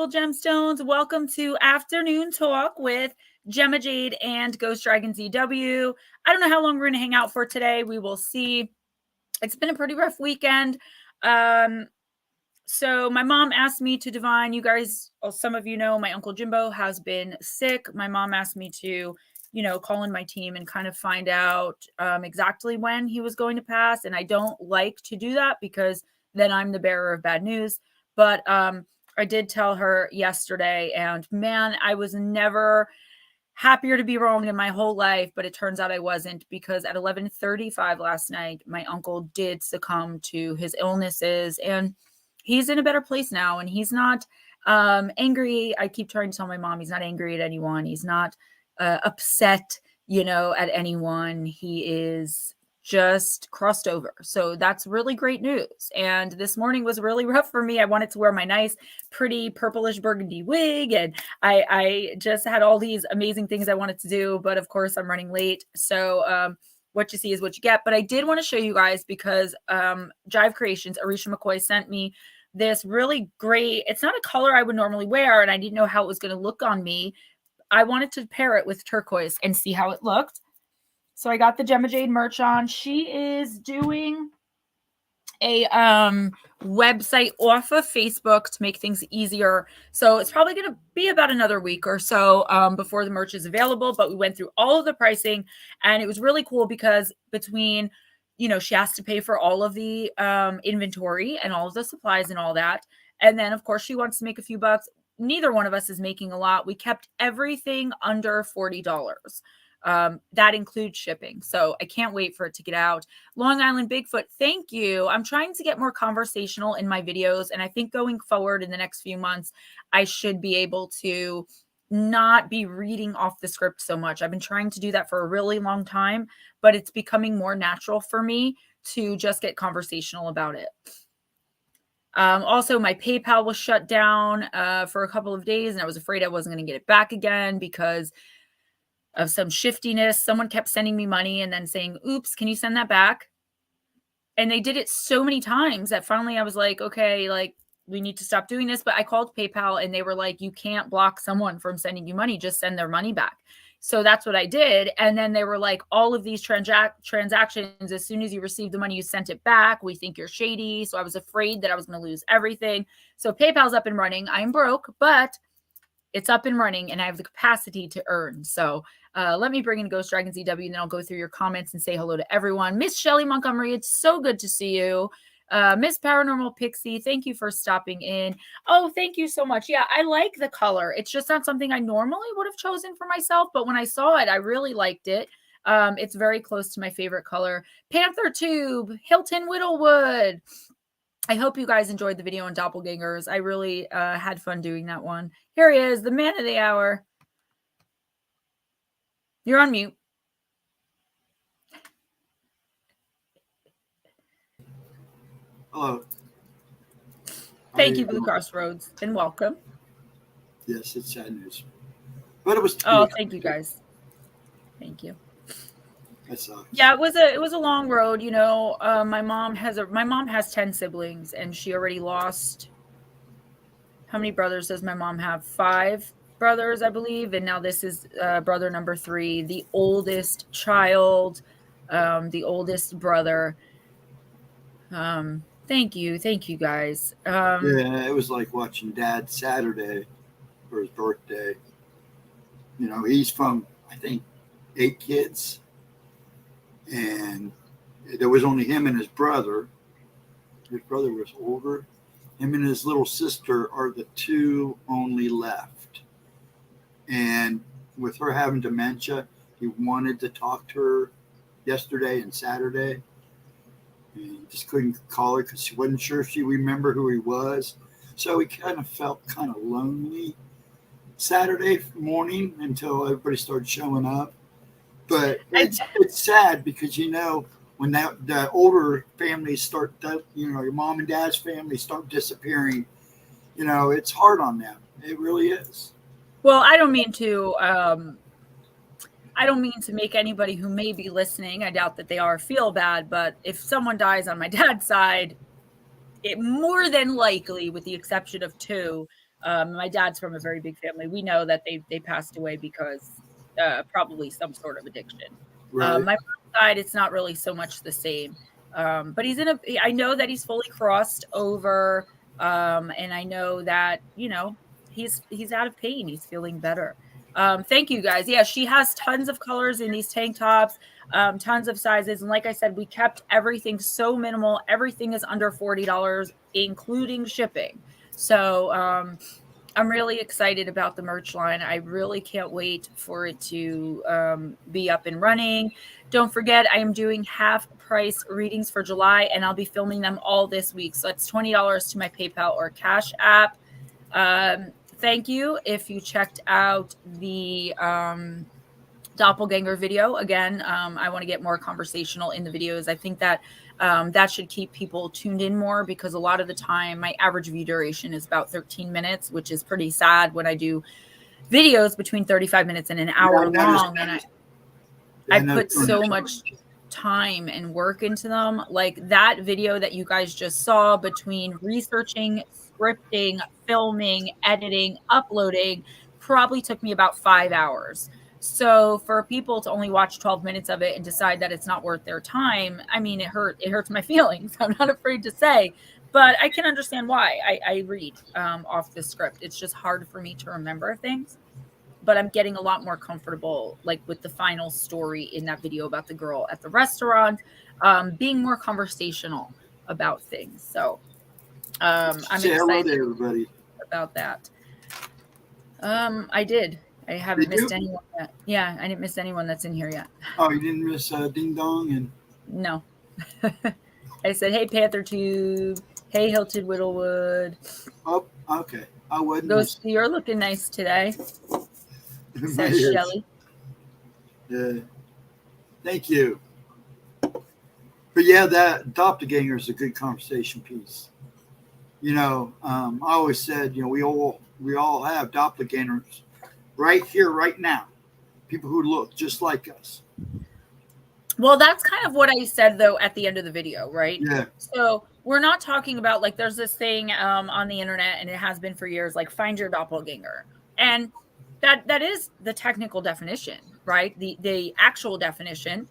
beautiful gemstones. Welcome to Afternoon Talk with Gemma Jade and Ghostdragonzw. I don't know how long we're going to hang out for today. We will see. It's been a pretty rough weekend. So my mom asked me to divine. You guys, some of you know, my Uncle Jimbo has been sick. My mom asked me to, call in my team and kind of find out exactly when he was going to pass. And I don't like to do that because then I'm the bearer of bad news. But I did tell her yesterday, and man, I was never happier to be wrong in my whole life, but it turns out I wasn't, because at 11:35 last night, my uncle did succumb to his illnesses, and he's in a better place now, and he's not angry. I keep trying to tell my mom he's not angry at anyone. He's not upset, at anyone. He is just crossed over. So that's really great news. And this morning was really rough for me. I wanted to wear my nice, pretty purplish burgundy wig. And I just had all these amazing things I wanted to do. But of course, I'm running late. So what you see is what you get. But I did want to show you guys because Jive Creations, Arisha McCoy, sent me this really great, it's not a color I would normally wear, and I didn't know how it was going to look on me. I wanted to pair it with turquoise and see how it looked. So I got the Gemma Jade merch on. She is doing a website off of Facebook to make things easier. So it's probably going to be about another week or so before the merch is available. But we went through all of the pricing, and it was really cool because between, she has to pay for all of the inventory and all of the supplies and all that. And then, of course, she wants to make a few bucks. Neither one of us is making a lot. We kept everything under $40. That includes shipping. So I can't wait for it to get out. Long Island Bigfoot, thank you. I'm trying to get more conversational in my videos. And I think going forward in the next few months, I should be able to not be reading off the script so much. I've been trying to do that for a really long time, but it's becoming more natural for me to just get conversational about it. Also, my PayPal was shut down for a couple of days, and I was afraid I wasn't going to get it back again because of some shiftiness. Someone kept sending me money and then saying, oops, can you send that back? And they did it so many times that finally I was like, okay, we need to stop doing this. But I called PayPal and they were like, you can't block someone from sending you money, just send their money back. So that's what I did. And then they were like, all of these transactions, as soon as you receive the money, you sent it back. We think you're shady. So I was afraid that I was going to lose everything. So PayPal's up and running. I'm broke, but it's up and running and I have the capacity to earn. So let me bring in Ghostdragonzw, and then I'll go through your comments and say hello to everyone. Miss Shelly Montgomery, it's so good to see you. Miss Paranormal Pixie, thank you for stopping in. Oh, thank you so much. Yeah, I like the color. It's just not something I normally would have chosen for myself, but when I saw it, I really liked it. It's very close to my favorite color. Panther Tube, Hilton Whittlewood. I hope you guys enjoyed the video on doppelgangers. I really had fun doing that one. Here he is, the man of the hour. You're on mute. Hello. Thank you, Blue Crossroads, and welcome. Yes, it's sad news. But it was. Oh, thank you guys. Thank you. That sucks. Yeah, it was a long road. My mom has 10 siblings, and she already lost. How many brothers does my mom have? 5 brothers, I believe, and now this is brother number 3, the oldest child, the oldest brother. Thank you guys. Yeah, it was like watching Dad Saturday for his birthday. He's from, I think, 8 kids, and there was only him and his brother. His brother was older. Him and his little sister are the 2 only left. And with her having dementia, he wanted to talk to her yesterday and Saturday. And he just couldn't call her because he wasn't sure if she remembered who he was. So he kind of felt kind of lonely Saturday morning until everybody started showing up. But it's sad because, when the older families start, your mom and dad's family start disappearing, it's hard on them. It really is. Well, I don't mean to make anybody who may be listening, I doubt that they are, feel bad, but if someone dies on my dad's side, it more than likely, with the exception of 2, My dad's from a very big family. We know that they passed away because probably some sort of addiction. Right. My mom's side, it's not really so much the same. But I know that he's fully crossed over. And I know that, he's out of pain. He's feeling better. Thank you guys. Yeah, she has tons of colors in these tank tops, tons of sizes. And like I said, we kept everything so minimal. Everything is under $40, including shipping. So I'm really excited about the merch line. I really can't wait for it to be up and running. Don't forget, I am doing half price readings for July, and I'll be filming them all this week. So that's $20 to my PayPal or Cash App. Thank you if you checked out the doppelganger video. Again, I want to get more conversational in the videos. I think that that should keep people tuned in more, because a lot of the time my average view duration is about 13 minutes, which is pretty sad when I do videos between 35 minutes and an hour long. And I put so much time and work into them. Like that video that you guys just saw, between researching, scripting, filming, editing, uploading, probably took me about 5 hours. So for people to only watch 12 minutes of it and decide that it's not worth their time, I mean, it hurts my feelings. I'm not afraid to say, but I can understand why. I read off the script. It's just hard for me to remember things, but I'm getting a lot more comfortable, like with the final story in that video about the girl at the restaurant, being more conversational about things. So I'm excited everybody about that. I did. I haven't missed anyone yet. Yeah, I didn't miss anyone that's in here yet. Oh, you didn't miss Ding Dong? And no. I said, hey, Panther Tube. Hey, Hilton Whittlewood. Oh, okay. I wasn't. Ghost, you're looking nice today. Says Shelly. Yeah. Thank you. But yeah, that doppelganger is a good conversation piece. I always said, we all have doppelgangers right here, right now. People who look just like us. Well, that's kind of what I said, though, at the end of the video, right? Yeah. So we're not talking about, like, there's this thing on the internet, and it has been for years, like, find your doppelganger. And that is the technical definition, right? The actual definition.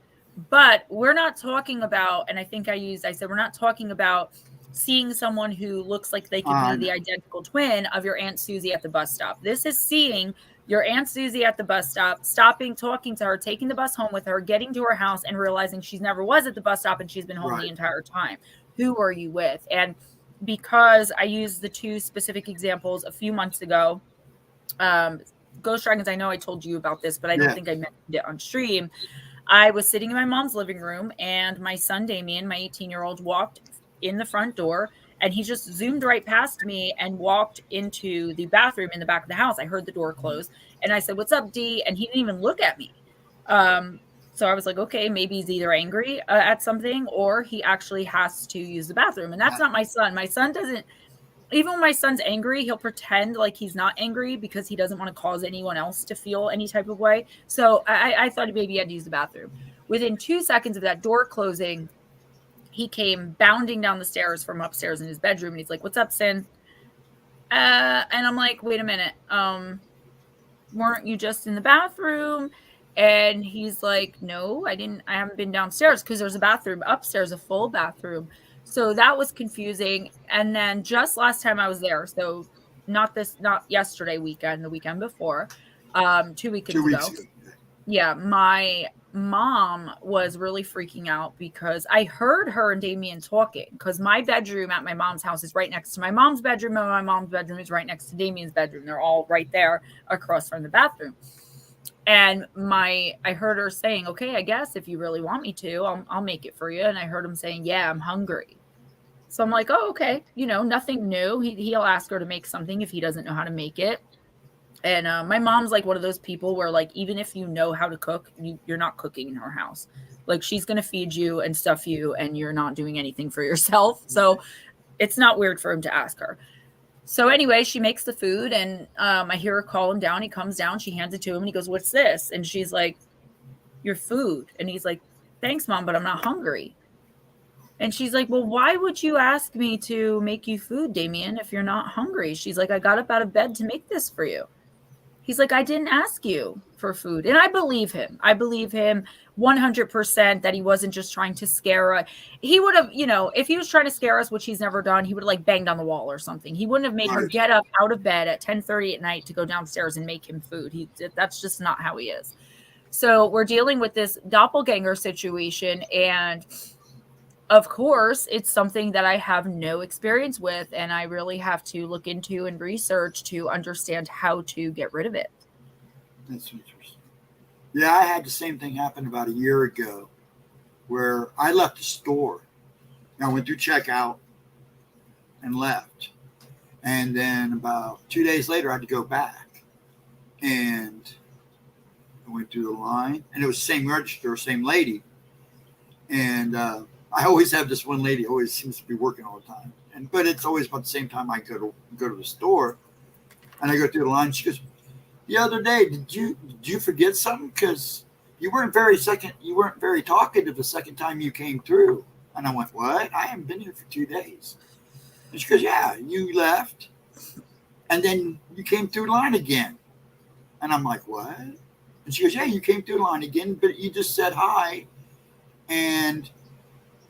But we're not talking about, and I think I said, we're not talking about seeing someone who looks like they could be the identical twin of your Aunt Susie at the bus stop. This is seeing your Aunt Susie at the bus stop, stopping, talking to her, taking the bus home with her, getting to her house, and realizing she never was at the bus stop and she's been home the entire time. Who are you with? And because I used the two specific examples a few months ago, Ghostdragonzw, I know I told you about this, but I don't think I mentioned it on stream. I was sitting in my mom's living room, and my son Damien, my 18-year-old, walked in the front door, and he just zoomed right past me and walked into the bathroom in the back of the house. I heard the door close, and I said, "What's up, D?" And he didn't even look at me. So I was like, okay, maybe he's either angry at something, or he actually has to use the bathroom. And that's not my son. My son doesn't, even when my son's angry, he'll pretend like he's not angry because he doesn't want to cause anyone else to feel any type of way. So I thought maybe he had to use the bathroom. Within 2 seconds of that door closing, he came bounding down the stairs from upstairs in his bedroom, and he's like, "What's up, Sin?" And I'm like, "Wait a minute. Weren't you just in the bathroom?" And he's like, "No, I haven't been downstairs," because there's a bathroom upstairs, a full bathroom. So that was confusing. And then just last time I was there, so not yesterday weekend, the weekend before, 2 weekends ago. Yeah, my mom was really freaking out because I heard her and Damien talking, because my bedroom at my mom's house is right next to my mom's bedroom, and my mom's bedroom is right next to Damien's bedroom. They're all right there across from the bathroom. And I heard her saying, "Okay, I guess if you really want me to, I'll make it for you." And I heard him saying, "Yeah, I'm hungry." So I'm like, "Oh, okay. Nothing new. He'll ask her to make something if he doesn't know how to make it." And my mom's like one of those people where, like, even if you know how to cook, you're not cooking in her house. Like, she's going to feed you and stuff you, and you're not doing anything for yourself. So it's not weird for him to ask her. So anyway, she makes the food, and I hear her call him down. He comes down. She hands it to him, and he goes, "What's this?" And she's like, "Your food." And he's like, "Thanks, Mom, but I'm not hungry." And she's like, well, why would you ask me to make you food, Damien, if you're not hungry? She's like, I got up out of bed to make this for you. He's like, I didn't ask you for food. And I believe him. I believe him 100% that he wasn't just trying to scare us. He would have, you know, if he was trying to scare us, which he's never done, he would have like banged on the wall or something. He wouldn't have made her get up out of bed at 10:30 at night to go downstairs and make him food. That's just not how he is. So we're dealing with this doppelganger situation, and of course, it's something that I have no experience with, and I really have to look into and research to understand how to get rid of it. That's interesting. Yeah, I had the same thing happen about a year ago where I left the store. I went through checkout and left. And then about 2 days later, I had to go back. And I went through the line, and it was the same register, same lady. And I always have this one lady who always seems to be working all the time. But it's always about the same time I go to the store. And I go through the line. She goes, the other day, did you forget something? Because you weren't very talkative the second time you came through. And I went, what? I haven't been here for 2 days. And she goes, yeah, you left. And then you came through the line again. And I'm like, what? And she goes, yeah, you came through the line again, but you just said hi. And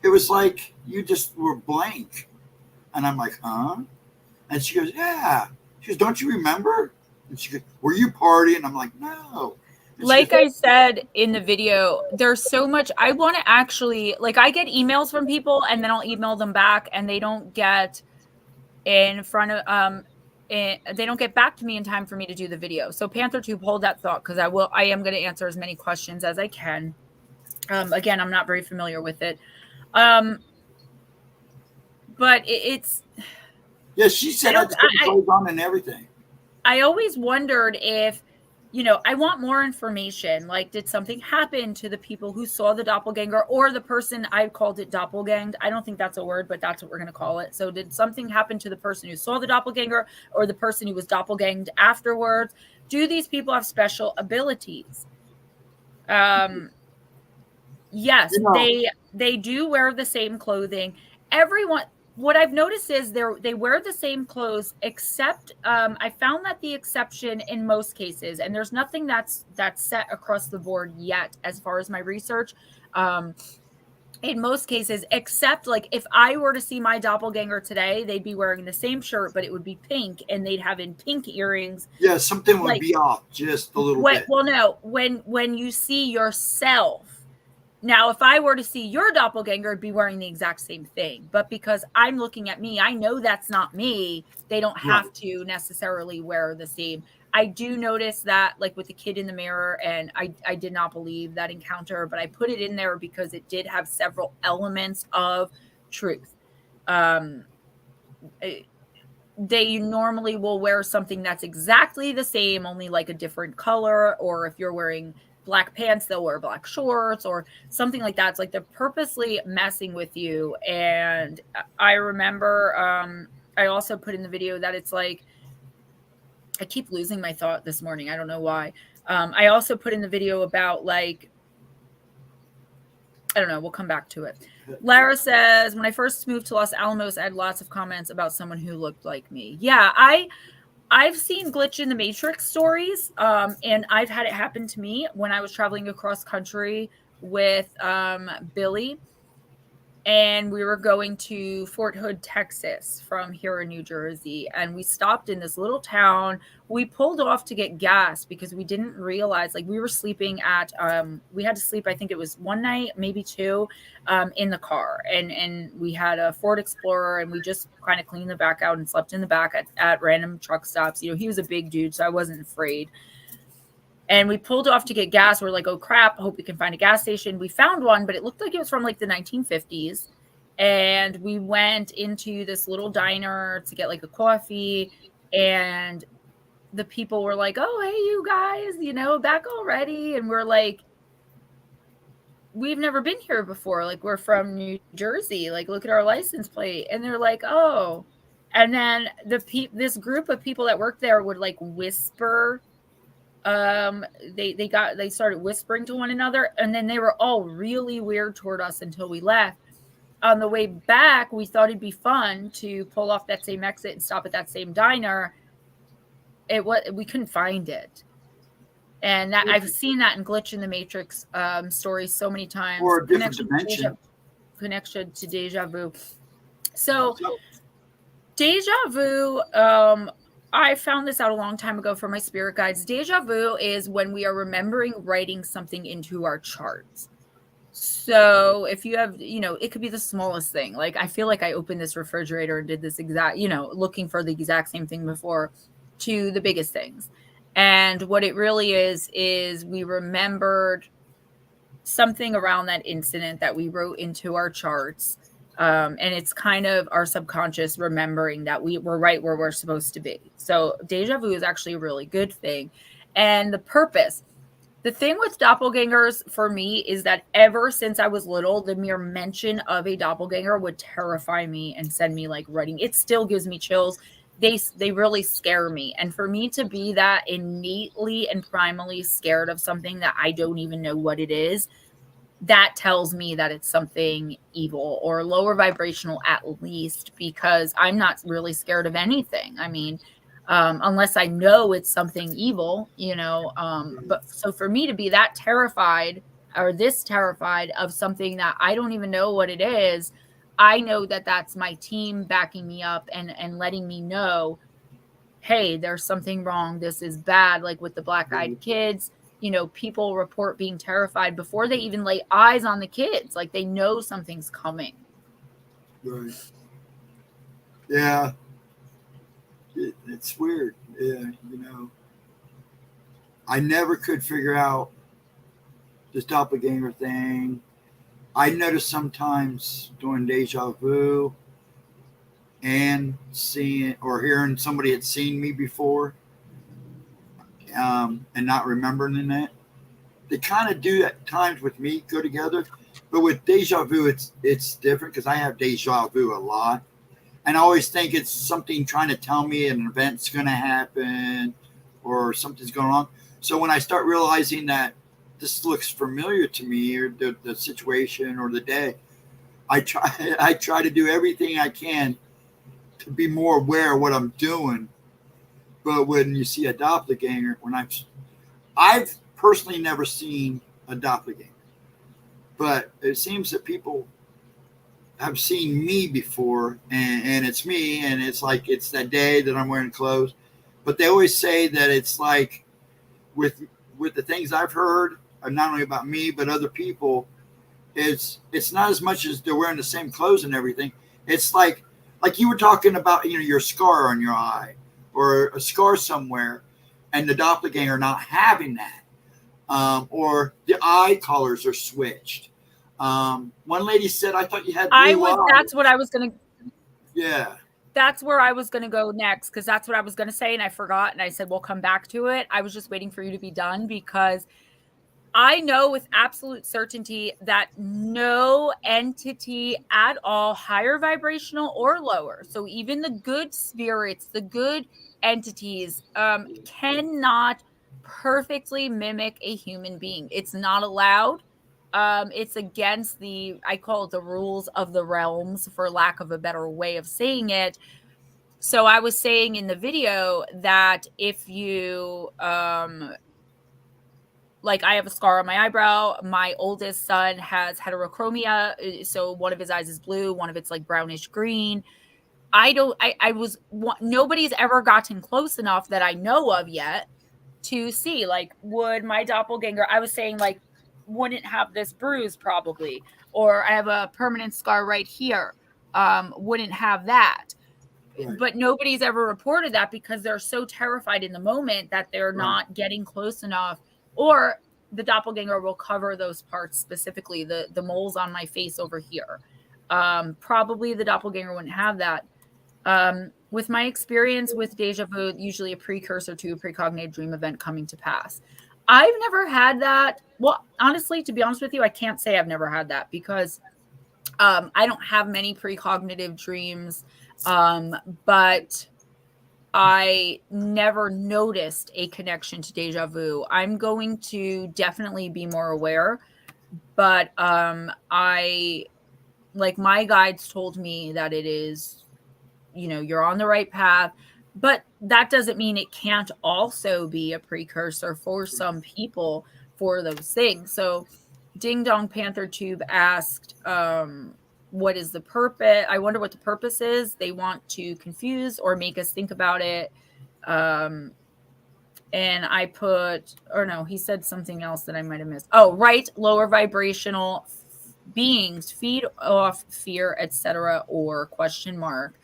it was like you just were blank. And I'm like, huh? And she goes, yeah. She goes, don't you remember? And she goes, were you partying? I'm like, no. Like I said in the video, there's so much I want to actually, like, I get emails from people and then I'll email them back and they don't get in front of they don't get back to me in time for me to do the video. So Panther Tube, hold that thought, because I am going to answer as many questions as I can. Again, I'm not very familiar with it. But it's yeah, she said that's goes on and everything. I always wondered if, you know, I want more information. Like, did something happen to the people who saw the doppelganger, or the person, I called it doppelganged. I don't think that's a word, but that's what we're going to call it. So did something happen to the person who saw the doppelganger, or the person who was doppelganged afterwards? Do these people have special abilities? Yes, you know, they do wear the same clothing. Everyone, what I've noticed is they wear the same clothes, except I found that the exception in most cases, and there's nothing that's set across the board yet as far as my research. In most cases, except like if I were to see my doppelganger today, they'd be wearing the same shirt, but it would be pink, and they'd have in pink earrings. Yeah, something would be off just a little bit. Well, no, when you see yourself. Now, if I were to see your doppelganger, it'd be wearing the exact same thing. But because I'm looking at me, I know that's not me. They don't have to necessarily wear the same. I do notice that, like with the kid in the mirror, and I did not believe that encounter, but I put it in there because it did have several elements of truth. They normally will wear something that's exactly the same, only like a different color, or if you're wearing black pants, they'll wear black shorts or something like that. It's like they're purposely messing with you. And I remember I also put in the video that it's like, I keep losing my thought this morning. I don't know why. I also put in the video about, like, I don't know. We'll come back to it. Lara says, when I first moved to Los Alamos, I had lots of comments about someone who looked like me. Yeah, I've seen glitch in the Matrix stories, and I've had it happen to me when I was traveling across country with Billy, and we were going to Fort Hood, Texas from here in New Jersey, and we stopped in this little town. We pulled off to get gas because we didn't realize, like, we were sleeping at we had to sleep, I think it was one night, maybe two, in the car, and we had a Ford Explorer, and we just kind of cleaned the back out and slept in the back at random truck stops. You know, he was a big dude, so I wasn't afraid. And we pulled off to get gas. We're like, oh crap, hope we can find a gas station. We found one, but it looked like it was from like the 1950s. And we went into this little diner to get like a coffee. And the people were like, oh, hey, you guys, you know, back already. And we're like, we've never been here before. Like, we're from New Jersey. Like, look at our license plate. And they're like, oh. And then this group of people that worked there would like whisper. They started whispering to one another, and then they were all really weird toward us until we left. on the way back, we thought it'd be fun to pull off that same exit and stop at that same diner. We couldn't find it. And that I've seen that in Glitch in the Matrix stories so many times. Or a different dimension. Connection to deja vu. So deja vu, I found this out a long time ago from my spirit guides. Deja vu is when we are remembering writing something into our charts. So if you have, it could be the smallest thing. Like, I feel like I opened this refrigerator and did this exact, looking for the exact same thing before, to the biggest things. And what it really is we remembered something around that incident that we wrote into our charts. And it's kind of our subconscious remembering that we're right where we're supposed to be. So deja vu is actually a really good thing. And the purpose, the thing with doppelgangers for me is that ever since I was little, the mere mention of a doppelganger would terrify me and send me like running. It still gives me chills. They really scare me. And for me to be that innately and primally scared of something that I don't even know what it is, that tells me that it's something evil or lower vibrational at least, because I'm not really scared of anything. I mean, unless I know it's something evil, but so for me to be that terrified or this terrified of something that I don't even know what it is, I know that that's my team backing me up and letting me know, hey, there's something wrong. This is bad. Like with the black-eyed kids, people report being terrified before they even lay eyes on the kids. Like they know something's coming. Right. Yeah. It's weird. Yeah, I never could figure out this doppelganger thing. I noticed sometimes doing deja vu and seeing or hearing somebody had seen me before, and not remembering it. They kind of do at times with me go together, but with deja vu, it's different because I have deja vu a lot. And I always think it's something trying to tell me an event's going to happen or something's going on. So when I start realizing that this looks familiar to me, or the situation or the day, I try to do everything I can to be more aware of what I'm doing. But when you see a doppelganger, I've personally never seen a doppelganger, but it seems that people have seen me before, and it's me, and it's like it's that day that I'm wearing clothes. But they always say that it's like with the things I've heard, not only about me but other people, it's not as much as they're wearing the same clothes and everything. It's like you were talking about, your scar on your eye or a scar somewhere, and the doppelganger not having that, or the eye colors are switched. One lady said, "I thought you had blue eyes." That's what I was gonna. Yeah. That's where I was gonna go next, because that's what I was gonna say, and I forgot, and I said we'll come back to it. I was just waiting for you to be done, because I know with absolute certainty that no entity at all, higher vibrational or lower, so even the good spirits, the good entities, cannot perfectly mimic a human being. It's not allowed. It's against I call it the rules of the realms, for lack of a better way of saying it. So I was saying in the video that if you, like, I have a scar on my eyebrow. My oldest son has heterochromia. So one of his eyes is blue, one of it's like brownish green. Nobody's ever gotten close enough that I know of yet to see, like, would my doppelganger, I was saying, like, wouldn't have this bruise probably, or I have a permanent scar right here, wouldn't have that. Right. But nobody's ever reported that because they're so terrified in the moment that they're not getting close enough, or the doppelganger will cover those parts, specifically the moles on my face over here. Probably the doppelganger wouldn't have that. With my experience with deja vu, usually a precursor to a precognitive dream event coming to pass. I've never had that. Well, honestly, to be honest with you, I can't say I've never had that, because I don't have many precognitive dreams, but I never noticed a connection to deja vu. I'm going to definitely be more aware, but I Like my guides told me that it is, you know, you're on the right path, but that doesn't mean it can't also be a precursor for some people for those things. So Ding Dong Panther Tube asked, what is the purpose? I wonder what the purpose is. They want to confuse or make us think about it. And I put, or no, he said something else that I might have missed. Oh, right. Lower vibrational beings feed off fear, etc., or question mark.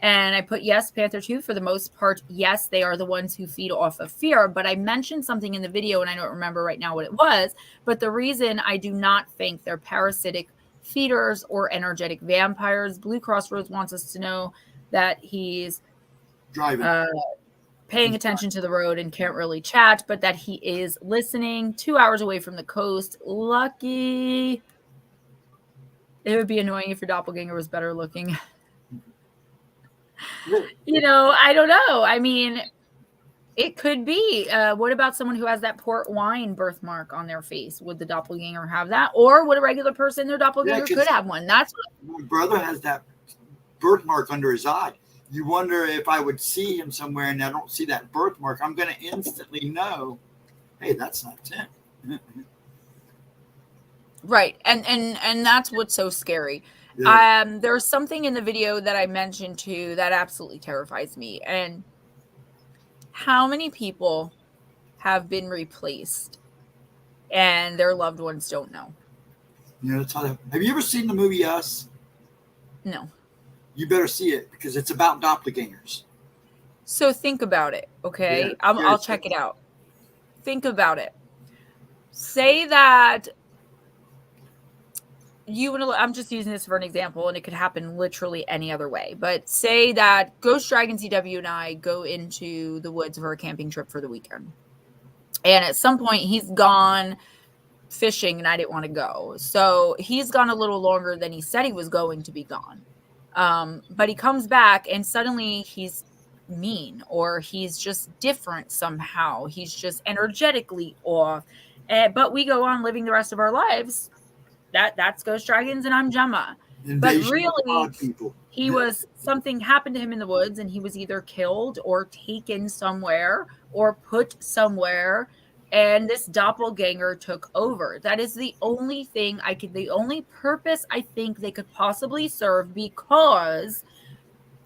And I put yes, Panther 2, for the most part, yes, they are the ones who feed off of fear. But I mentioned something in the video, and I don't remember right now what it was. But the reason I do not think they're parasitic feeders or energetic vampires, Blue Crossroads wants us to know that he's Driving. paying attention to the road and can't really chat, but that he is listening. 2 hours away from the coast. Lucky. It would be annoying if your doppelganger was better looking. You know, I don't know. I mean, it could be. What about someone who has that port wine birthmark on their face? Would the doppelganger have that? Or would a regular person, their doppelganger could have one? That's what my brother has, that birthmark under his eye. You wonder if I would see him somewhere and I don't see that birthmark, I'm going to instantly know, hey, that's not Tim. Right. And that's what's so scary. Yeah. There's something in the video that I mentioned too that absolutely terrifies me. And how many people have been replaced and their loved ones don't know? You know, have you ever seen the movie Us? No. You better see it because it's about doppelgangers. So think about it, okay? Yeah, I'll check it out. Think about it. Say that I'm just using this for an example, and it could happen literally any other way. But say that Ghostdragonzw and I go into the woods for a camping trip for the weekend. And at some point, he's gone fishing, and I didn't want to go. So he's gone a little longer than he said he was going to be gone. But he comes back and suddenly he's mean, or he's just different somehow. He's just energetically off. But we go on living the rest of our lives. That's Ghost Dragons and I'm Gemma. But really, he was, something happened to him in the woods and he was either killed or taken somewhere or put somewhere. And this doppelganger took over. That is the only thing the only purpose I think they could possibly serve, because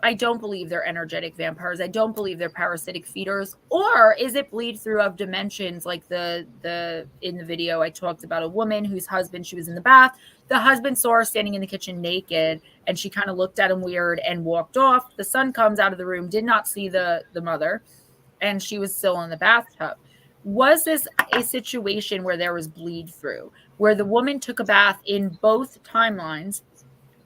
I don't believe they're energetic vampires. I don't believe they're parasitic feeders. Or is it bleed through of dimensions? Like in the video, I talked about a woman whose husband, she was in the bath. The husband saw her standing in the kitchen naked, and she kind of looked at him weird and walked off. The son comes out of the room, did not see the mother, and she was still in the bathtub. Was this a situation where there was bleed through, where the woman took a bath in both timelines,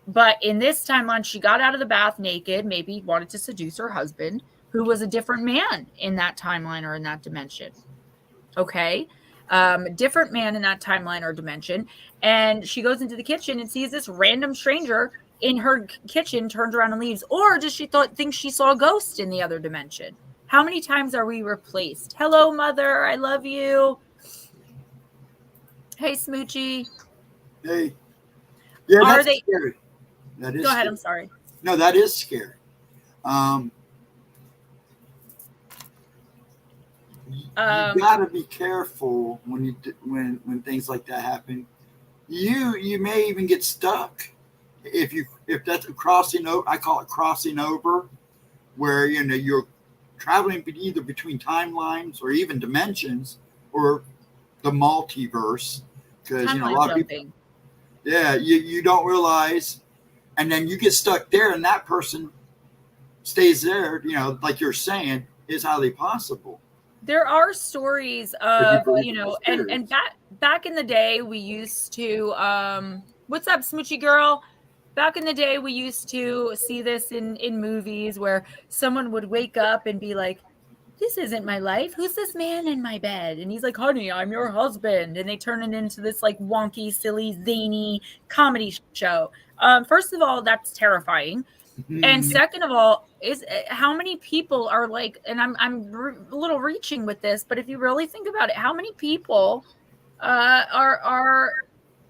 but in this timeline, she got out of the bath naked, maybe wanted to seduce her husband, who was a different man in that timeline or in that dimension? Okay. Different man in that timeline or dimension. And she goes into the kitchen and sees this random stranger in her kitchen, turns around and leaves. Or does she think she saw a ghost in the other dimension? How many times are we replaced? Hello, mother. I love you. Hey, Smoochie. Hey. Yeah, are that's scary. That is Go ahead. scary. I'm sorry. No, that is scary. You gotta be careful when things like that happen. You may even get stuck if that's a crossing over. I call it crossing over, where you're traveling either between timelines or even dimensions or the multiverse, because a lot of people, you don't realize, and then you get stuck there, and that person stays there. Like you're saying, is highly possible. There are stories of, and back in the day, we used to, what's up, Smoochie girl? Back in the day, we used to see this in movies where someone would wake up and be like, this isn't my life. Who's this man in my bed? And he's like, honey, I'm your husband. And they turn it into this like wonky, silly, zany comedy show. First of all, that's terrifying. And second of all, is how many people are like, and I'm a little reaching with this, but if you really think about it, how many people are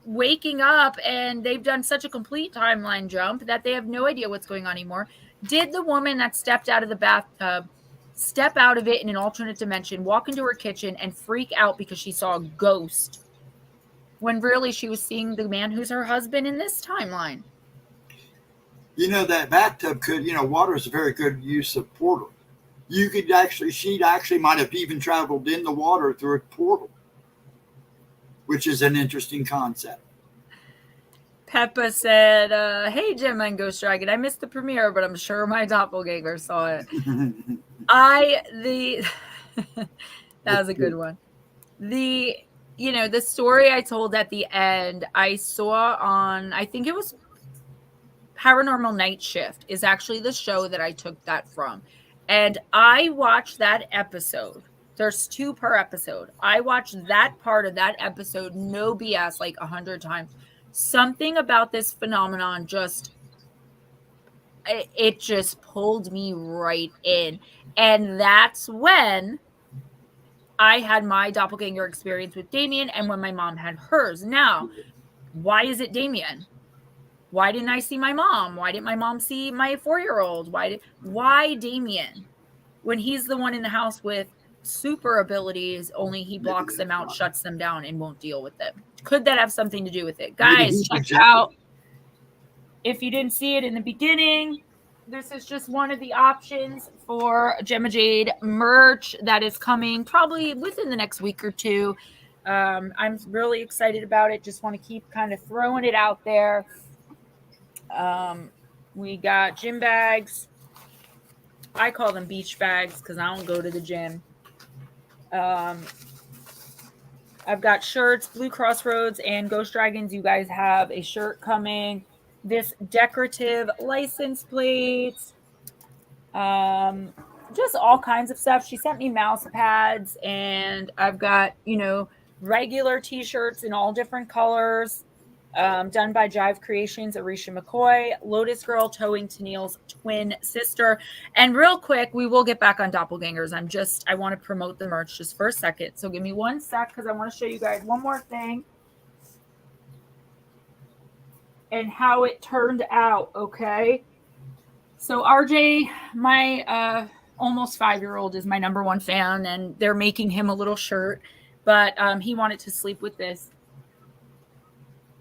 waking up and they've done such a complete timeline jump that they have no idea what's going on anymore. Did the woman that stepped out of the bathtub step out of it in an alternate dimension, walk into her kitchen, and freak out because she saw a ghost, when really she was seeing the man who's her husband in this timeline? You know, that bathtub could, water is a very good use of portal. She'd actually might have even traveled in the water through a portal, which is an interesting concept. Peppa said, hey, Gemma and Ghost Dragon, I missed the premiere, but I'm sure my doppelganger saw it. That was a good one. The story I told at the end, I saw on, I think it was Paranormal Night Shift, is actually the show that I took that from. And I watched that episode. There's 2 per episode. I watched that part of that episode, no BS, like 100 times. Something about this phenomenon it just pulled me right in. And that's when I had my doppelganger experience with Damien and when my mom had hers. Now, why is it Damien? Why didn't I see my mom? Why didn't my mom see my 4-year-old? Why Damien? When he's the one in the house with super abilities, only he blocks them out, shuts them down, and won't deal with them. Could that have something to do with it? Guys, check out. If you didn't see it in the beginning, this is just one of the options for Gemma Jade merch that is coming probably within the next week or 2. I'm really excited about it. Just want to keep kind of throwing it out there. We got gym bags. I call them beach bags because I don't go to the gym. I've got shirts, Blue Crossroads and Ghost Dragons. You guys have a shirt coming. This decorative license plates. Just all kinds of stuff. She sent me mouse pads, and I've got, regular t-shirts in all different colors. Done by Jive Creations, Arisha McCoy, Lotus Girl towing Tennille's twin sister. And real quick, we will get back on doppelgangers. I want to promote the merch just for a second. So give me one sec because I want to show you guys one more thing and how it turned out. Okay. So RJ, my almost 5-year-old, is my number 1 fan, and they're making him a little shirt, but he wanted to sleep with this.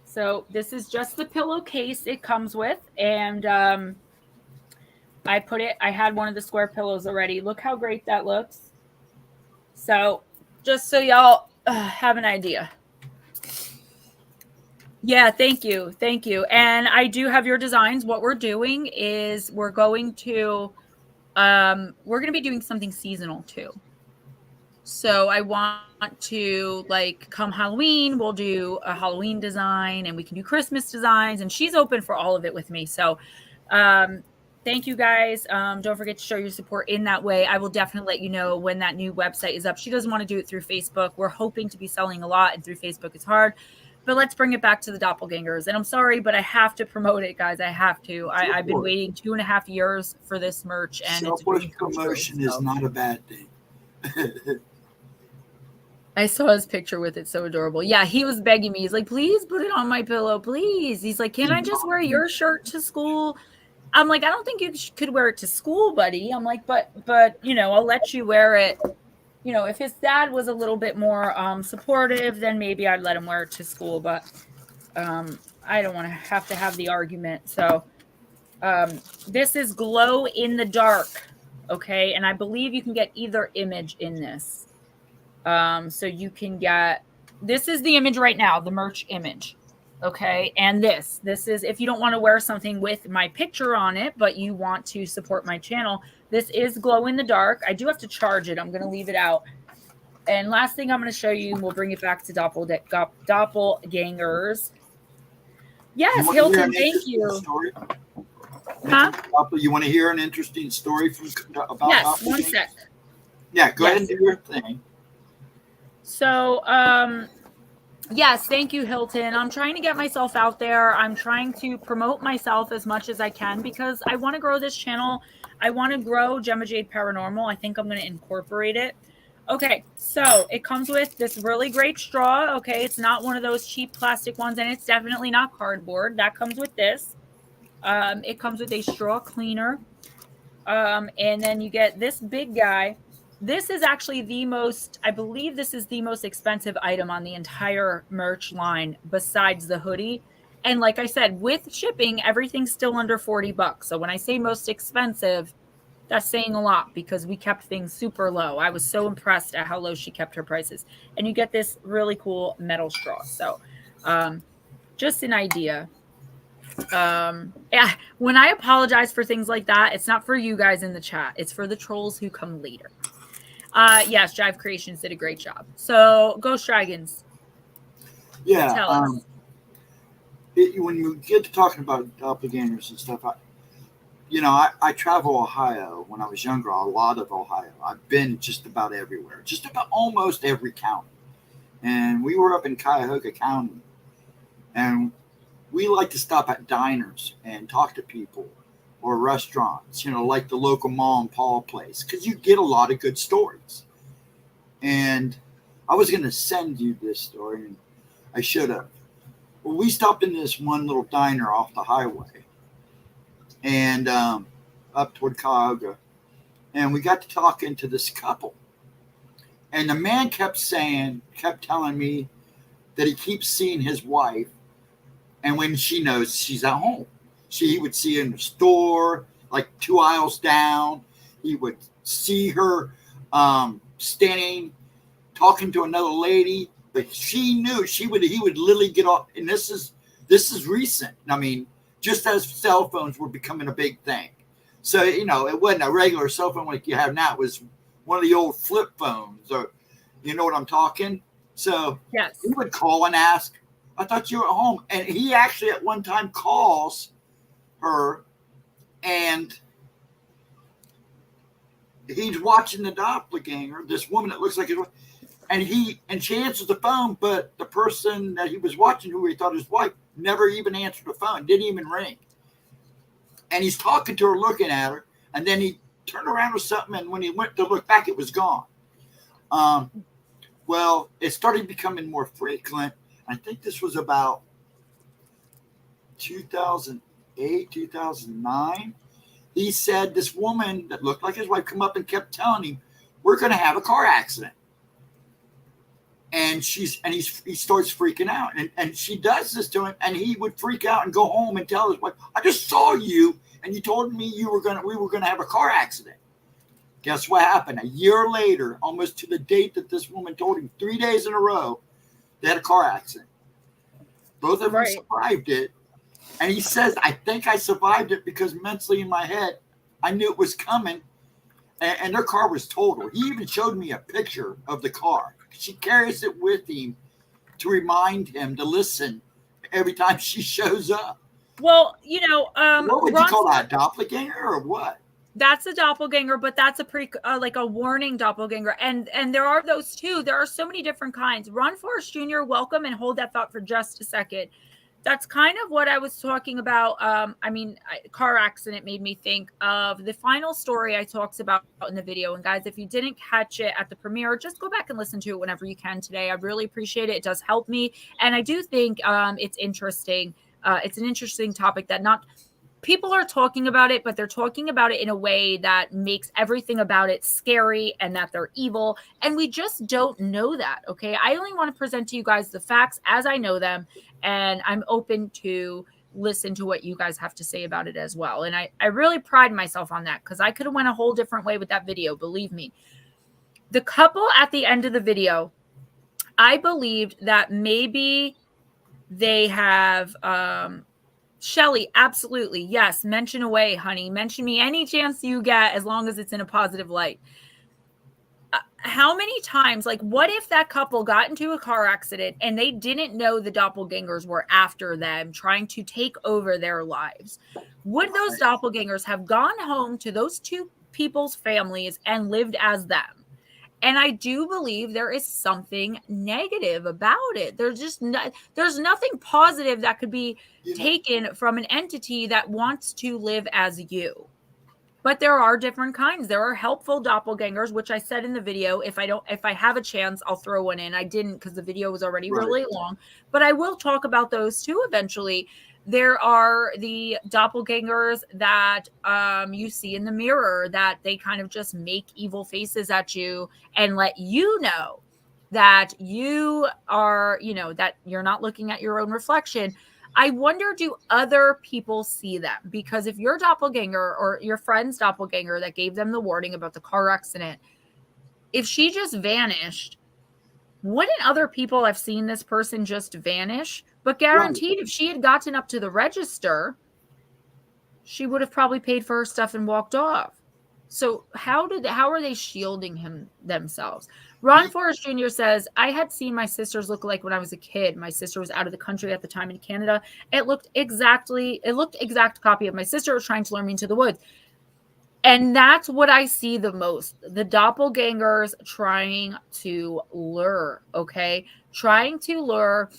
So this is just the pillowcase it comes with, and I had one of the square pillows already. Look how great that looks. So just so y'all have an idea. Yeah, thank you. And I do have your designs. What we're doing is we're going to be doing something seasonal too. So I want to, come Halloween, we'll do a Halloween design, and we can do Christmas designs, and she's open for all of it with me. So thank you guys. Don't forget to show your support in that way. I will definitely let you know when that new website is up. She doesn't want to do it through Facebook. We're hoping to be selling a lot, and through Facebook it's hard. But let's bring it back to the doppelgangers. And I'm sorry, but I have to promote it, guys. I have to. I've been waiting 2.5 years for this merch, and self-promotion is not a bad thing. I saw his picture with it. So adorable. Yeah, he was begging me. He's like, please put it on my pillow, please. He's like, can I just wear your shirt to school? I'm like, I don't think you could wear it to school, buddy. I'm like, but I'll let you wear it. If his dad was a little bit more supportive, then maybe I'd let him wear it to school. But I don't want to have the argument. So this is glow in the dark. Okay. And I believe you can get either image in this. So you can this is the image right now, the merch image. Okay. And this is, if you don't want to wear something with my picture on it, but you want to support my channel, this is glow in the dark. I do have to charge it. I'm going to leave it out. And last thing I'm going to show you, we'll bring it back to doppelgangers. Yes, Hilton, thank you. Story? Huh? You want to hear an interesting story about Yes, one sec. Yeah, go ahead and do your thing. So, yes, thank you, Hilton. I'm trying to get myself out there. I'm trying to promote myself as much as I can because I want to grow this channel. I want to grow Gemma Jade Paranormal. I think I'm going to incorporate it. Okay, so it comes with this really great straw. Okay, it's not one of those cheap plastic ones, and it's definitely not cardboard. That comes with this. It comes with a straw cleaner. And then you get this big guy. This is actually the most, I believe this is the most expensive item on the entire merch line besides the hoodie. And like I said, with shipping, everything's still under $40. So when I say most expensive, that's saying a lot because we kept things super low. I was so impressed at how low she kept her prices. And you get this really cool metal straw. So just an idea. Yeah, when I apologize for things like that, it's not for you guys in the chat. It's for the trolls who come later. Yes, Jive Creations did a great job. So Ghost Dragons. Yeah. Tell us. When you get to talking about doppelgangers and stuff, I travel Ohio when I was younger, a lot of Ohio. I've been just about everywhere, just about almost every county. And we were up in Cuyahoga County, and we like to stop at diners and talk to people or restaurants, like the local mom and Paul place, because you get a lot of good stories. And I was going to send you this story, and I should have. Well, we stopped in this one little diner off the highway and up toward Cuyahoga, and we got to talking to this couple. And the man kept telling me that he keeps seeing his wife, and when she knows she's at home, he would see her in the store, like 2 aisles down. He would see her standing, talking to another lady, but she knew he would literally get off. And this is recent. I mean, just as cell phones were becoming a big thing. So, it wasn't a regular cell phone like you have now. It was one of the old flip phones, or you know what I'm talking? So yes, he would call and ask, I thought you were at home. And he actually at one time calls her, and he's watching the doppelganger, this woman that looks like his wife, and she answers the phone, but the person that he was watching, who he thought his wife, never even answered the phone, didn't even ring. And he's talking to her, looking at her, and then he turned around or something, and when he went to look back, it was gone. Well, it started becoming more frequent. I think this was about 2008, 2009. He said this woman that looked like his wife come up and kept telling him, we're going to have a car accident. And he starts freaking out. And she does this to him, and he would freak out and go home and tell his wife, I just saw you, and you told me we were going to have a car accident. Guess what happened? A year later, almost to the date that this woman told him, 3 days in a row, they had a car accident. Both of them survived it. And he says, I think I survived it because mentally in my head, I knew it was coming. And their car was totaled. He even showed me a picture of the car. She carries it with him to remind him to listen every time she shows up. Well, what would you call that, a doppelganger or what? That's a doppelganger, but that's a pretty like a warning doppelganger. And there are those too. There are so many different kinds. Ron Forrest Jr., welcome, and hold that thought for just a second. That's kind of what I was talking about. Car accident made me think of the final story I talked about in the video. And guys, if you didn't catch it at the premiere, just go back and listen to it whenever you can today. I really appreciate it. It does help me. And I do think it's interesting. It's an interesting topic that not people are talking about it, but they're talking about it in a way that makes everything about it scary and that they're evil. And we just don't know that. Okay. I only want to present to you guys the facts as I know them. And I'm open to listen to what you guys have to say about it as well. And I really pride myself on that because I could have went a whole different way with that video. Believe me. The couple at the end of the video, I believed that maybe they have, Shelly, absolutely. Yes. Mention away, honey. Mention me any chance you get as long as it's in a positive light. How many times, like, what if that couple got into a car accident and they didn't know the doppelgangers were after them, trying to take over their lives? Would those doppelgangers have gone home to those two people's families and lived as them? And I do believe there is something negative about it. There's nothing positive that could be taken from an entity that wants to live as you. But there are different kinds. There are helpful doppelgangers, which I said in the video. If I have a chance, I'll throw one in. I didn't because the video was already Right. really long, but I will talk about those too eventually. There are the doppelgangers that you see in the mirror, that they kind of just make evil faces at you and let you know that you are, that you're not looking at your own reflection. I wonder, do other people see them? Because if your doppelganger or your friend's doppelganger that gave them the warning about the car accident, if she just vanished, wouldn't other people have seen this person just vanish? But guaranteed, if she had gotten up to the register, she would have probably paid for her stuff and walked off. So how are they shielding themselves? Ron Forrest Jr. says, I had seen my sisters look alike when I was a kid. My sister was out of the country at the time in Canada. It looked exact copy of my sister was trying to lure me into the woods. And that's what I see the most. The doppelgangers trying to lure, okay? Trying to lure,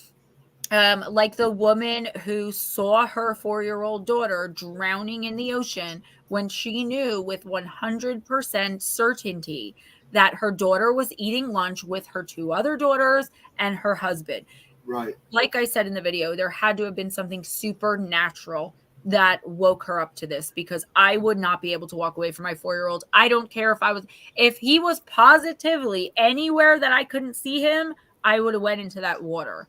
like the woman who saw her 4-year-old daughter drowning in the ocean when she knew with 100% certainty that her daughter was eating lunch with her 2 other daughters and her husband. Right. Like I said in the video, there had to have been something supernatural that woke her up to this, because I would not be able to walk away from my 4-year-old. I don't care if he was positively anywhere that I couldn't see him, I would have went into that water.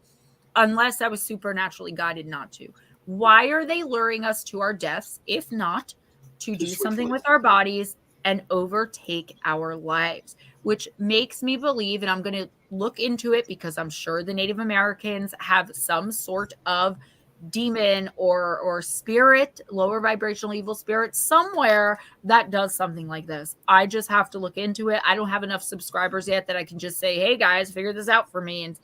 Unless I was supernaturally guided not to. Why are they luring us to our deaths, if not to do something with our bodies and overtake our lives? Which makes me believe, and I'm going to look into it because I'm sure the Native Americans have some sort of demon or spirit, lower vibrational evil spirit somewhere that does something like this. I just have to look into it. I don't have enough subscribers yet that I can just say, hey guys, figure this out for me. And,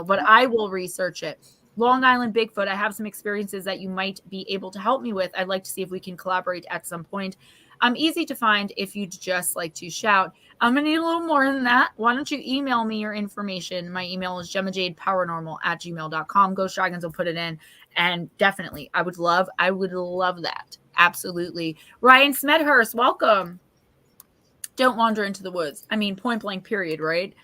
but I will research it. Long Island Bigfoot, I have some experiences that you might be able to help me with. I'd like to see if we can collaborate at some point. I'm easy to find if you'd just like to shout. I'm going to need a little more than that. Why don't you email me your information? My email is GemmaJadeParanormal@gmail.com. Ghostdragonzw will put it in. And definitely, I would love that. Absolutely. Ryan Smedhurst, welcome. Don't wander into the woods. I mean, point blank period, right?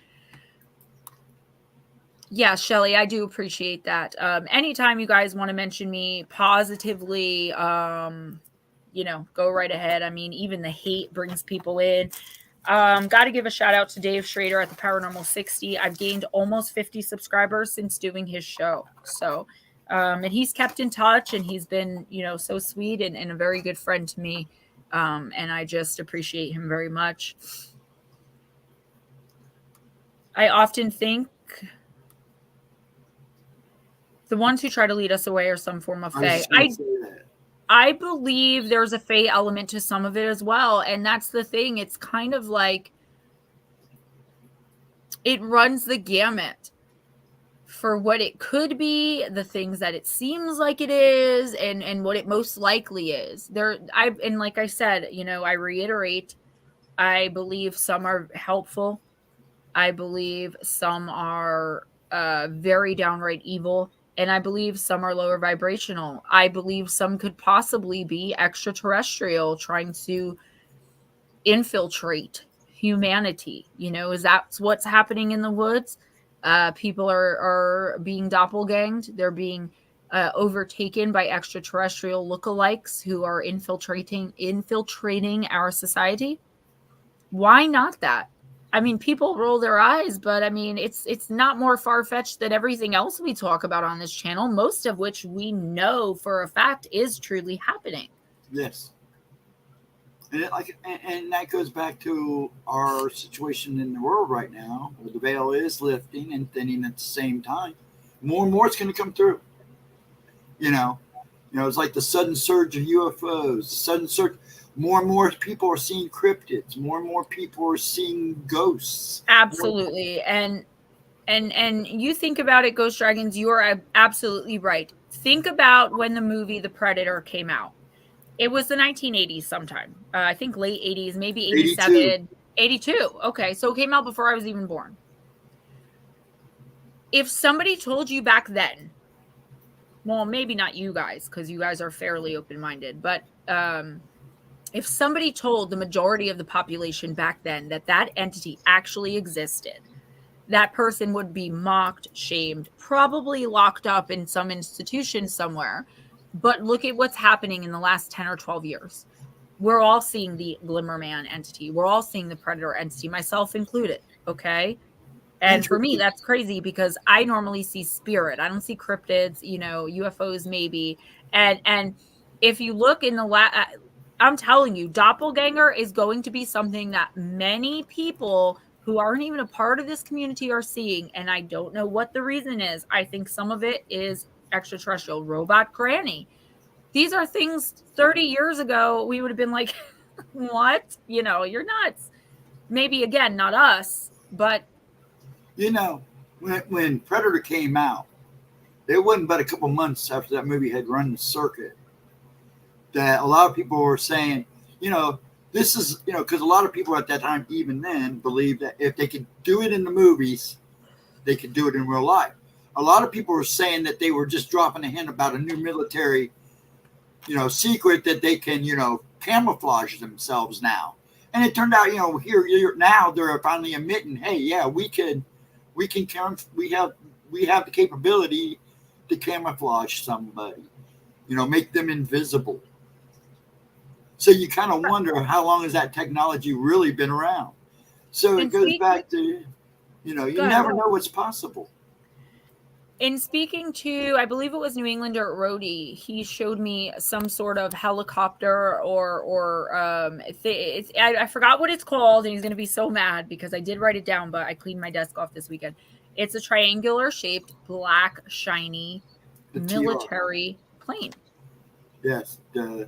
Yeah, Shelly, I do appreciate that. Anytime you guys want to mention me positively, go right ahead. I mean, even the hate brings people in. Got to give a shout out to Dave Schrader at the Paranormal 60. I've gained almost 50 subscribers since doing his show. So, and he's kept in touch, and he's been, so sweet and a very good friend to me. And I just appreciate him very much. I often think the ones who try to lead us away are some form of Fae. I believe there's a Fae element to some of it as well. And that's the thing. It's kind of like it runs the gamut for what it could be, the things that it seems like it is, and what it most likely is. And like I said, I reiterate, I believe some are helpful. I believe some are very downright evil. And I believe some are lower vibrational. I believe some could possibly be extraterrestrial trying to infiltrate humanity. Is that what's happening in the woods? People are being doppelganged. They're being overtaken by extraterrestrial lookalikes who are infiltrating our society. Why not that? I mean, people roll their eyes, but I mean, it's not more far-fetched than everything else we talk about on this channel, most of which we know for a fact is truly happening. Yes. And that goes back to our situation in the world right now, where the veil is lifting and thinning at the same time. More and more it's going to come through. It's like the sudden surge of UFOs, the sudden surge. More and more people are seeing cryptids. More and more people are seeing ghosts. Absolutely. And you think about it, Ghost Dragons, you are absolutely right. Think about when the movie The Predator came out. It was the 1980s sometime. I think late 80s, maybe 87. 82. Okay, so it came out before I was even born. If somebody told you back then, well, maybe not you guys, because you guys are fairly open-minded, but if somebody told the majority of the population back then that that entity actually existed, that person would be mocked, shamed, probably locked up in some institution somewhere. But look at what's happening in the last 10 or 12 years. We're all seeing the Glimmerman entity. We're all seeing the Predator entity, myself included. Okay. And for me, that's crazy because I normally see spirit. I don't see cryptids, you know, UFOs maybe. And if you look in the I'm telling you, doppelganger is going to be something that many people who aren't even a part of this community are seeing. And I don't know what the reason is. I think some of it is extraterrestrial, robot granny. These are things 30 years ago we would have been like, what? You know, you're nuts. Maybe again, not us, but You know, when Predator came out, it wasn't but a couple months after that movie had run the circuit that a lot of people were saying, you know, this is, you know, because a lot of people at that time, even then, believed that if they could do it in the movies, they could do it in real life. A lot of people were saying that they were just dropping a hint about a new military, you know, secret that they can, you know, camouflage themselves now. And it turned out, you know, here now they're finally admitting, hey, yeah, we have the capability to camouflage somebody, you know, make them invisible. So you kind of wonder how long has that technology really been around? So it goes back to, you know, you never know what's possible. In speaking to, I believe it was New Englander Rhodey, he showed me some sort of helicopter I forgot what it's called, and he's going to be so mad because I did write it down, but I cleaned my desk off this weekend. It's a triangular shaped, black, shiny military plane. Yes.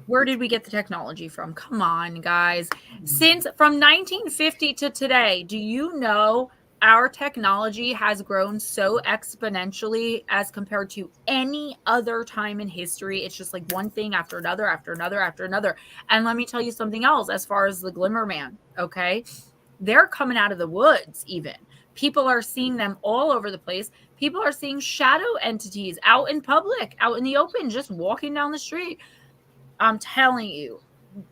Where did we get the technology from? Come on, guys. Since from 1950 to today, do you know our technology has grown so exponentially as compared to any other time in history? It's just like one thing after another, after another, after another. And let me tell you something else as far as the Glimmerman, okay? They're coming out of the woods even. People are seeing them all over the place. People are seeing shadow entities out in public, out in the open, just walking down the street. I'm telling you,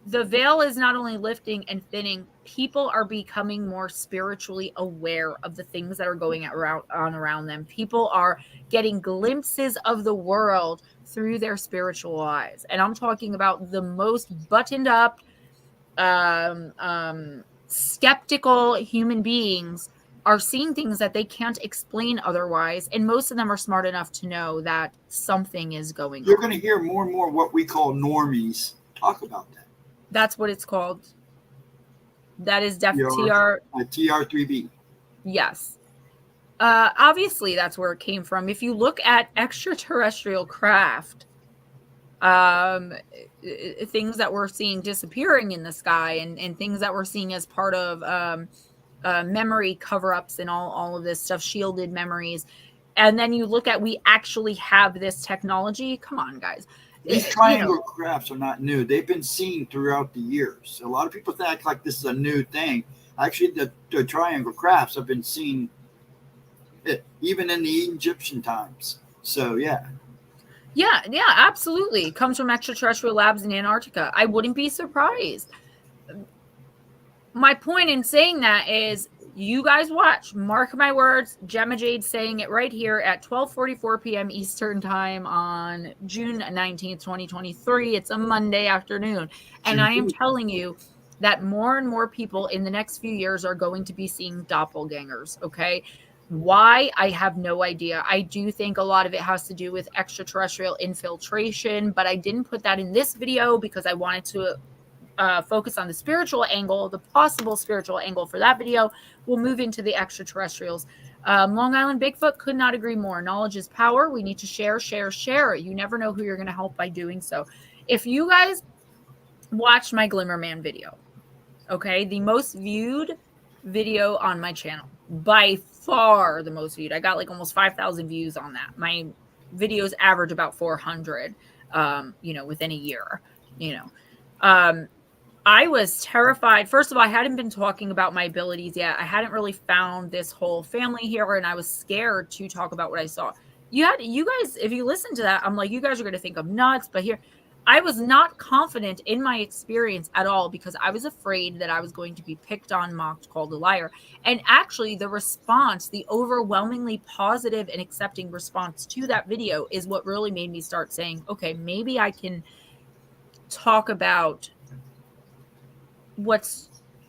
the veil is not only lifting and thinning, people are becoming more spiritually aware of the things that are going around them. People are getting glimpses of the world through their spiritual eyes. And I'm talking about the most buttoned up, skeptical human beings are seeing things that they can't explain otherwise. And most of them are smart enough to know that something is going on. You're going to hear more and more what we call normies talk about that. That's what it's called. That is definitely TR3B. Yes. Obviously, that's where it came from. If you look at extraterrestrial craft, things that we're seeing disappearing in the sky and things that we're seeing as part of memory cover-ups and all of this stuff, shielded memories. And then you look at, we actually have this technology. Come on, guys. These triangle crafts are not new. They've been seen throughout the years. A lot of people think like this is a new thing. Actually, the triangle crafts have been seen even in the Egyptian times. So, yeah. Yeah, absolutely. It comes from extraterrestrial labs in Antarctica. I wouldn't be surprised. My point in saying that is, you guys watch, mark my words, Gemma Jade saying it right here at 12:44 p.m. Eastern time on June 19th, 2023. It's a Monday afternoon. And I am telling you that more and more people in the next few years are going to be seeing doppelgangers, okay? Why? I have no idea. I do think a lot of it has to do with extraterrestrial infiltration, but I didn't put that in this video because I wanted to focus on the spiritual angle, the possible spiritual angle for that video. We'll move into the extraterrestrials. Long Island Bigfoot, could not agree more. Knowledge is power. We need to share. You never know who you're going to help by doing so. If you guys watched my Glimmerman video, okay, the most viewed video on my channel, by far the most viewed. I got like almost 5,000 views on that. My videos average about 400, within a year, I was terrified. First of all, I hadn't been talking about my abilities yet. I hadn't really found this whole family here, and I was scared to talk about what I saw. You guys, if you listen to that, I'm like, you guys are going to think I'm nuts. But here, I was not confident in my experience at all because I was afraid that I was going to be picked on, mocked, called a liar. And actually, the response, the overwhelmingly positive and accepting response to that video is what really made me start saying, okay, maybe I can talk about what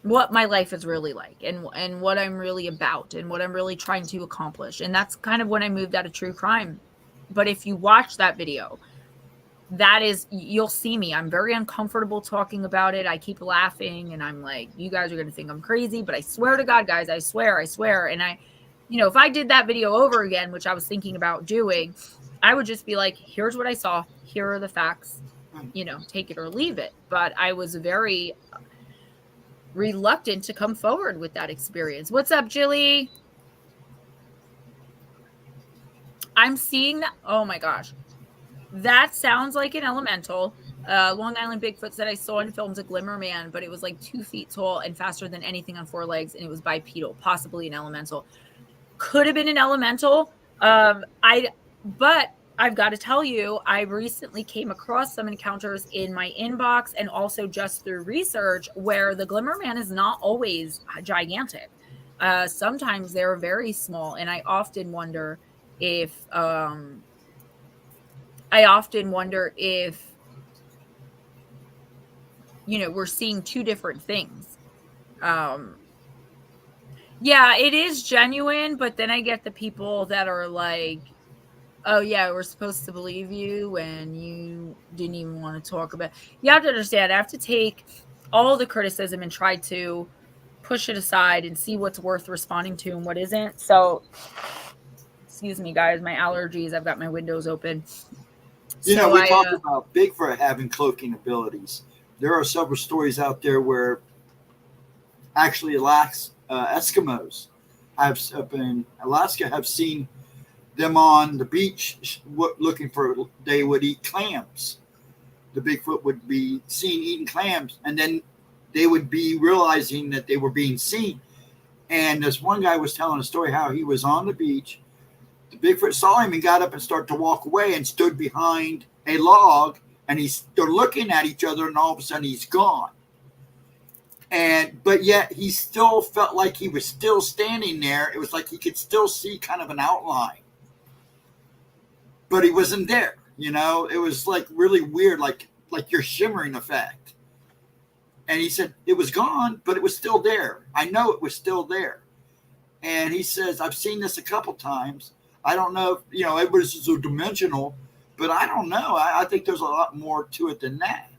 my life is really like and what I'm really about and what I'm really trying to accomplish. And that's kind of when I moved out of true crime. But if you watch that video, that is, you'll see me. I'm very uncomfortable talking about it. I keep laughing and I'm like, you guys are going to think I'm crazy, but I swear to God, guys, I swear. And if I did that video over again, which I was thinking about doing, I would just be like, here's what I saw. Here are the facts, take it or leave it. But I was very reluctant to come forward with that experience. What's up, Jilly? I'm seeing that. Oh my gosh. That sounds like an elemental. Long Island Bigfoot that I saw in films, a Glimmer Man, but it was like 2 feet tall and faster than anything on 4 legs, and it was bipedal, possibly an elemental. Could have been an elemental. But I've got to tell you, I recently came across some encounters in my inbox and also just through research where the Glimmer Man is not always gigantic. Sometimes they're very small, and I often wonder if we're seeing 2 different things. Yeah, it is genuine, but then I get the people that are like, oh yeah, we're supposed to believe you when you didn't even want to talk about. You have to understand, I have to take all the criticism and try to push it aside and see what's worth responding to and what isn't. So, excuse me, guys, my allergies, I've got my windows open. We talk about Bigfoot having cloaking abilities. There are several stories out there where actually Eskimos up in Alaska have seen them on the beach looking they would eat clams. The Bigfoot would be seen eating clams, and then they would be realizing that they were being seen. And this one guy was telling a story how he was on the beach. The Bigfoot saw him and got up and started to walk away and stood behind a log, and they're looking at each other, and all of a sudden he's gone. But yet he still felt like he was still standing there. It was like he could still see kind of an outline, but he wasn't there. It was like really weird, like your shimmering effect. And he said it was gone, but it was still there. I know it was still there. And he says, I've seen this a couple times. I don't know if, everybody's so dimensional, but I don't know. I think there's a lot more to it than that.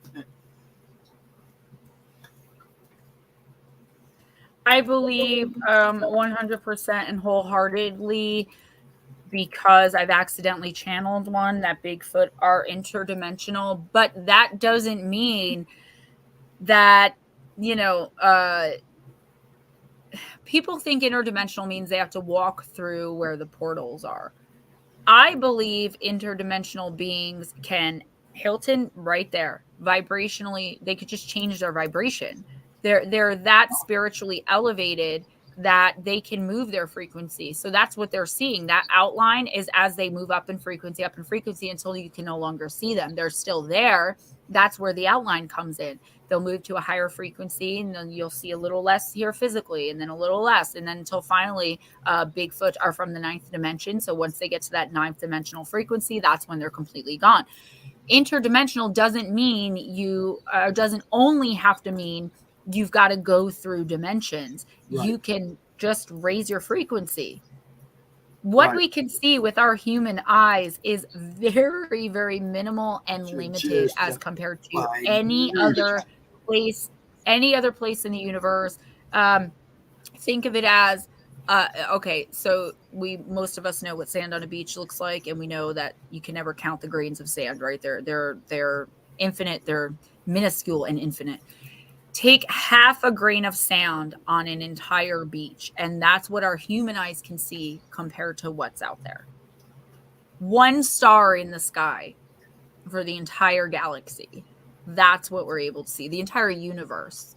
I believe 100% and wholeheartedly, because I've accidentally channeled one, that Bigfoot are interdimensional. But that doesn't mean that, people think interdimensional means they have to walk through where the portals are. I believe interdimensional beings can, Hilton, right there, vibrationally, they could just change their vibration. They're that spiritually elevated that they can move their frequency. So that's what they're seeing. That outline is as they move up in frequency until you can no longer see them. They're still there. That's where the outline comes in. They'll move to a higher frequency, and then you'll see a little less here physically, and then a little less, and then until finally Bigfoot are from the 9th dimension. So once they get to that 9th dimensional frequency, that's when they're completely gone. Interdimensional doesn't mean doesn't only have to mean you've got to go through dimensions. Right. You can just raise your frequency. What we can see with our human eyes is very, very minimal and limited as compared to any other place in the universe. Think of it as, okay, so most of us know what sand on a beach looks like, and we know that you can never count the grains of sand, right? They're infinite, they're minuscule and infinite. Take half a grain of sand on an entire beach, and that's what our human eyes can see compared to what's out there. 1 star in the sky for the entire galaxy. That's what we're able to see. The entire universe.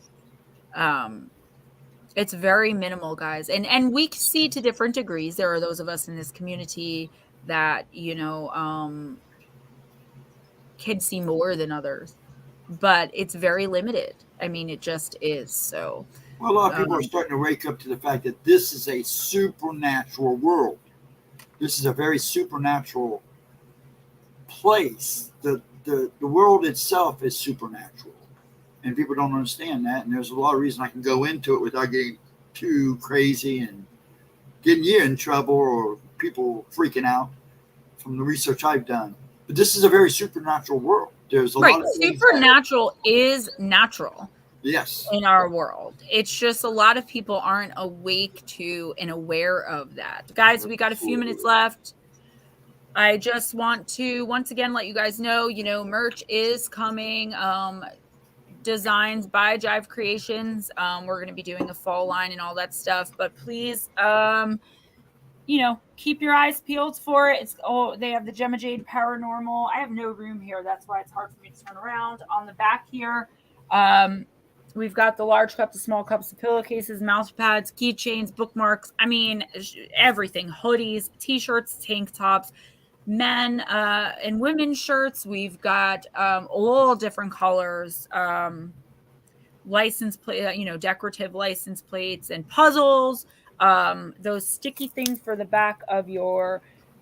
It's very minimal, guys. And we see to different degrees. There are those of us in this community that, can see more than others, but it's very limited. I mean, it just is. So, well, a lot of people are starting to wake up to the fact that this is a supernatural world. This is a very supernatural place. The world itself is supernatural, and people don't understand that. And there's a lot of reason I can go into it without getting too crazy and getting you in trouble or people freaking out from the research I've done. But this is a very supernatural world. There's a lot of supernatural is natural. Yes. In our world. It's just a lot of people aren't awake to and aware of that. Guys, we got a few minutes left. I just want to once again let you guys know, merch is coming. Designs by Jive Creations. We're going to be doing a fall line and all that stuff, but please keep your eyes peeled for it. They have the Gemma Jade Paranormal. I have no room here. That's why it's hard for me to turn around. On the back here, we've got the large cups, the small cups, the pillowcases, mouse pads, keychains, bookmarks. I mean, everything. Hoodies, t-shirts, tank tops, men and women's shirts. We've got all different colors, license plate, decorative license plates and puzzles. Those sticky things for the back of your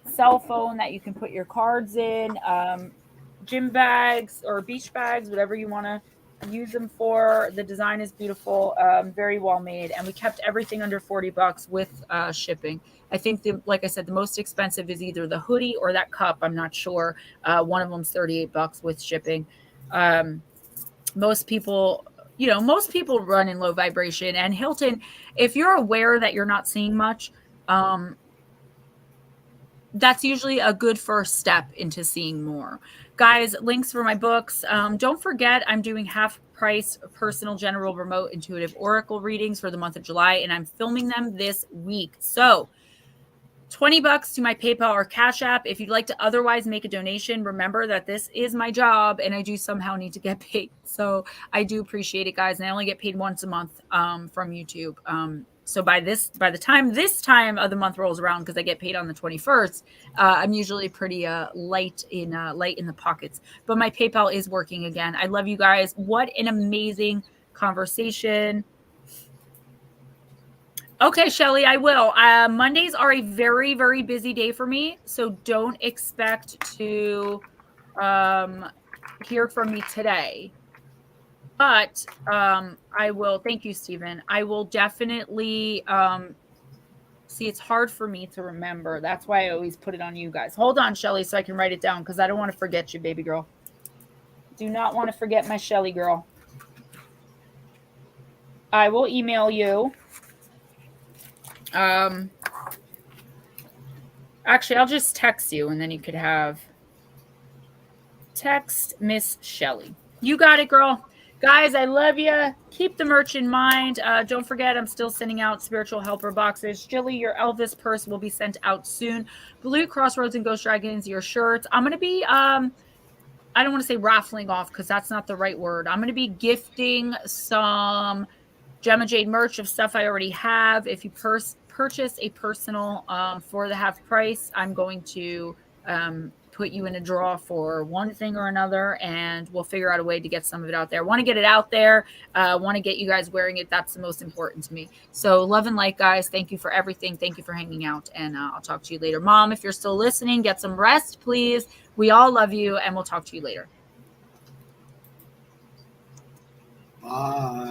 cell phone that you can put your cards in, gym bags or beach bags, whatever you want to use them for. The design is beautiful, very well made, and we kept everything under $40 with shipping. I think like I said, the most expensive is either the hoodie or that cup. I'm not sure. One of them's $38 with shipping. Most people run in low vibration, and Hilton, if you're aware that you're not seeing much, that's usually a good first step into seeing more. Guys, links for my books. Don't forget, I'm doing half price personal general remote intuitive oracle readings for the month of July, and I'm filming them this week. So $20 to my PayPal or Cash App. If you'd like to otherwise make a donation, remember that this is my job and I do somehow need to get paid. So I do appreciate it, guys. And I only get paid once a month from YouTube. So by the time this time of the month rolls around, because I get paid on the 21st, I'm usually pretty light in the pockets. But my PayPal is working again. I love you guys. What an amazing conversation. Okay, Shelly, I will. Mondays are a very, very busy day for me, so don't expect to hear from me today. But I will. Thank you, Stephen. I will definitely see. It's hard for me to remember. That's why I always put it on you guys. Hold on, Shelly, so I can write it down because I don't want to forget you, baby girl. Do not want to forget my Shelly girl. I will email you. Actually, I'll just text you and then you could have text Miss Shelly. You got it, girl. Guys, I love you. Keep the merch in mind. Don't forget, I'm still sending out spiritual helper boxes. Jilly, your Elvis purse will be sent out soon. Blue Crossroads and Ghost Dragons, your shirts. I'm going to be, I don't want to say raffling off because that's not the right word. I'm going to be gifting some Gemma Jade merch of stuff I already have. If you purchase a personal for the half price, I'm going to put you in a draw for one thing or another, and we'll figure out a way to get some of it out there. Want to get it out there. Want to get you guys wearing it. That's the most important to me. So love and light, guys. Thank you for everything. Thank you for hanging out, and I'll talk to you later. Mom, if you're still listening, get some rest, please. We all love you, and we'll talk to you later. Bye.